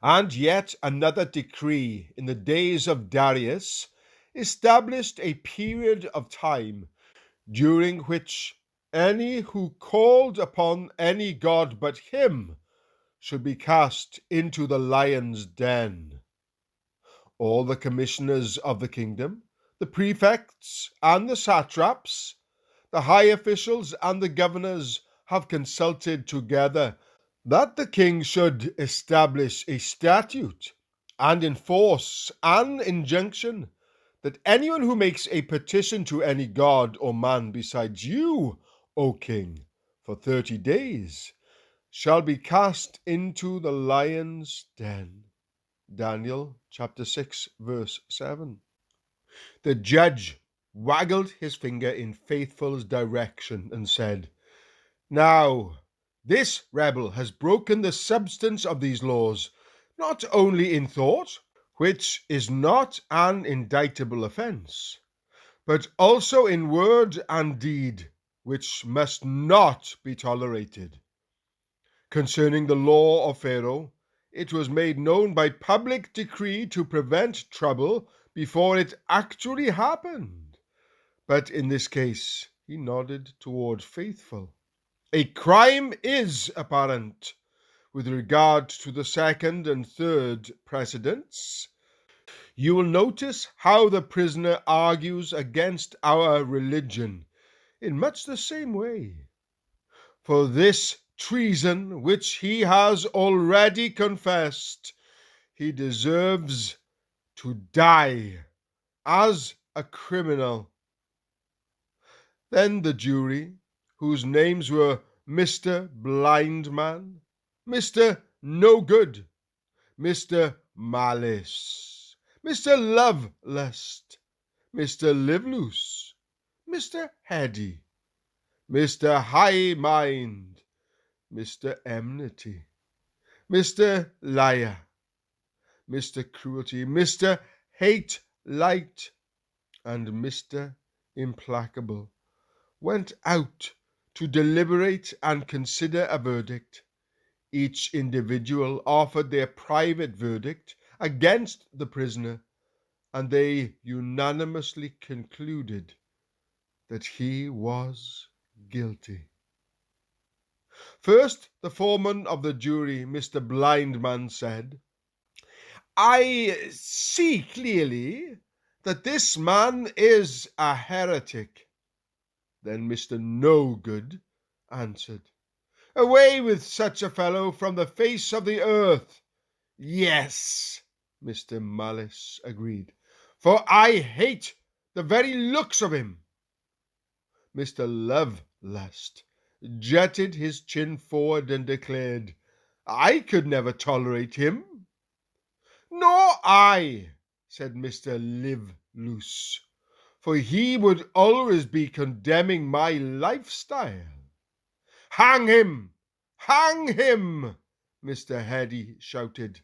And yet another decree in the days of Darius established a period of time during which any who called upon any god but him should be cast into the lion's den. All the commissioners of the kingdom, the prefects and the satraps, the high officials and the governors have consulted together that the king should establish a statute and enforce an injunction that anyone who makes a petition to any god or man besides you, O king, for 30 days shall be cast into the lion's den. Daniel chapter 6, verse 7. The judge waggled his finger in Faithful's direction and said, "Now, this rebel has broken the substance of these laws, not only in thought, which is not an indictable offense, but also in word and deed, which must not be tolerated. Concerning the law of Pharaoh, it was made known by public decree to prevent trouble before it actually happened. But in this case, he nodded toward Faithful. A crime is apparent with regard to the second and third precedents. You will notice how the prisoner argues against our religion in much the same way. For this treason which he has already confessed, he deserves to die as a criminal." Then the jury, whose names were Mr. Blindman, Mr. No Good, Mr. Malice, Mr. Lovelust, Mr. Live Loose, Mr. Heady, Mr. High Mind, Mr. Enmity, Mr. Liar, Mr. Cruelty, Mr. Hate Light, and Mr. Implacable went out to deliberate and consider a verdict. Each individual offered their private verdict against the prisoner, and they unanimously concluded that he was guilty. First, the foreman of the jury, Mr. Blindman, said, "I see clearly that this man is a heretic." Then Mr. No Good answered, "Away with such a fellow from the face of the earth." "Yes," Mr. Malice agreed, "for I hate the very looks of him." Mr. Lovelust jutted his chin forward and declared, "I could never tolerate him." "Nor I," said Mr. Live Loose, "for he would always be condemning my lifestyle." "Hang him! Hang him!" Mr. Heady shouted.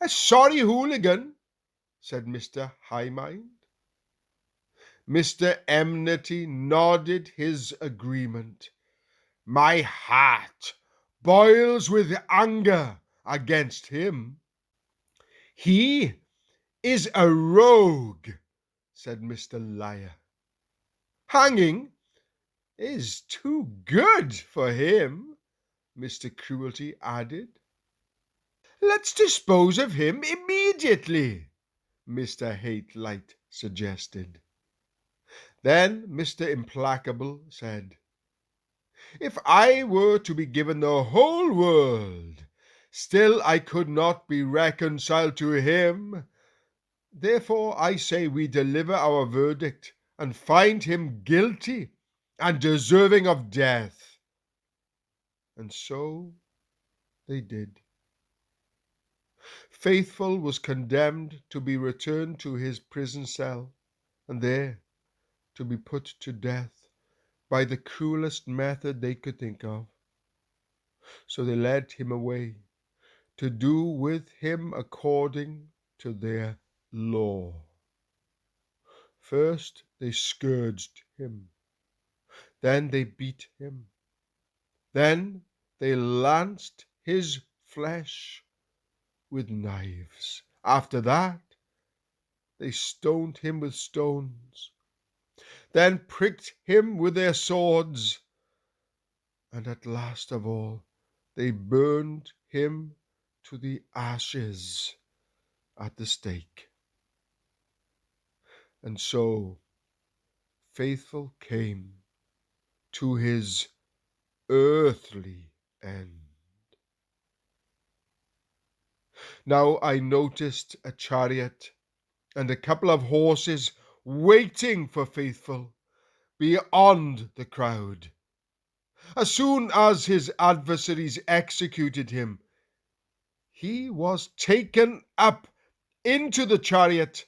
"A sorry hooligan," said Mr. Highmind. Mr. Enmity nodded his agreement. "My heart boils with anger against him." "He is a rogue," said Mr. Liar. "Hanging is too good for him," Mr. Cruelty added. "Let's dispose of him immediately," Mr. Hate Light suggested. Then Mr. Implacable said, "If I were to be given the whole world, still I could not be reconciled to him. Therefore I say we deliver our verdict and find him guilty and deserving of death." And so they did. Faithful was condemned to be returned to his prison cell, and there to be put to death by the cruelest method they could think of. So they led him away to do with him according to their law. First they scourged him, then they beat him, then they lanced his flesh with knives. After that, they stoned him with stones, then pricked him with their swords, and at last of all, they burned him to the ashes at the stake. And so, faithful came to his earthly end. Now I noticed a chariot and a couple of horses waiting for Faithful beyond the crowd. As soon as his adversaries executed him, he was taken up into the chariot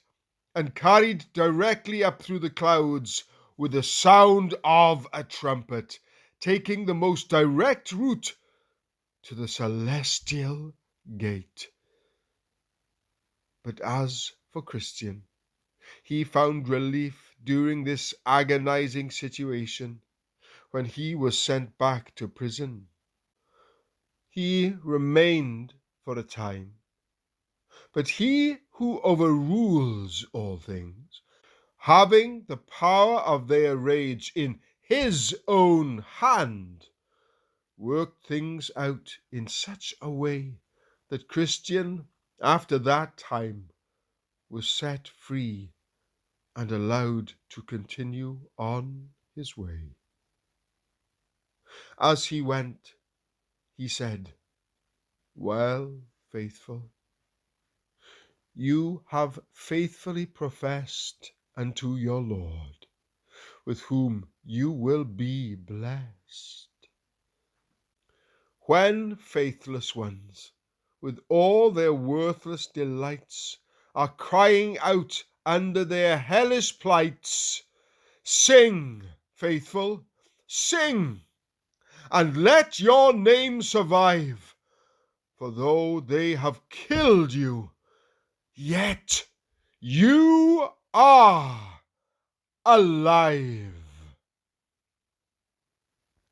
and carried directly up through the clouds with the sound of a trumpet, taking the most direct route to the celestial gate. But as for Christian, he found relief during this agonizing situation when he was sent back to prison. He remained for a time, but he who overrules all things, having the power of their rage in his own hand, worked things out in such a way that Christian, after that time, was set free and allowed to continue on his way. As he went, he said, "Well, Faithful, you have faithfully professed unto your Lord, with whom you will be blessed. When faithless ones, with all their worthless delights, are crying out under their hellish plights, sing, Faithful, sing, and let your name survive. For though they have killed you, yet you are alive."